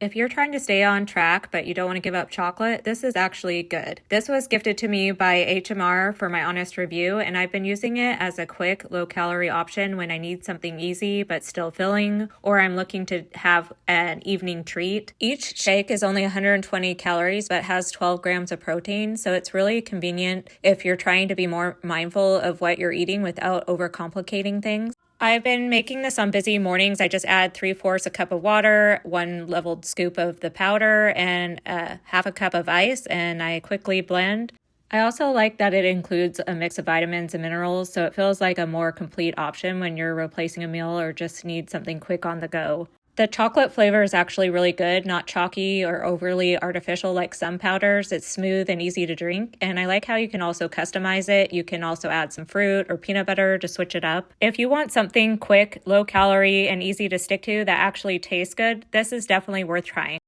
If you're trying to stay on track but you don't want to give up chocolate, this is actually good. This was gifted to me by HMR for my honest review, and I've been using it as a quick, low-calorie option when I need something easy but still filling, or I'm looking to have an evening treat. Each shake is only 120 calories but has 12 grams of protein, so it's really convenient if you're trying to be more mindful of what you're eating without overcomplicating things. I've been making this on busy mornings. I just add 3/4 a cup of water, 1 leveled scoop of the powder, and half a cup of ice, and I quickly blend. I also like that it includes a mix of vitamins and minerals, so it feels like a more complete option when you're replacing a meal or just need something quick on the go. The chocolate flavor is actually really good, not chalky or overly artificial like some powders. It's smooth and easy to drink, and I like how you can also customize it. You can also add some fruit or peanut butter to switch it up. If you want something quick, low calorie, and easy to stick to that actually tastes good, this is definitely worth trying.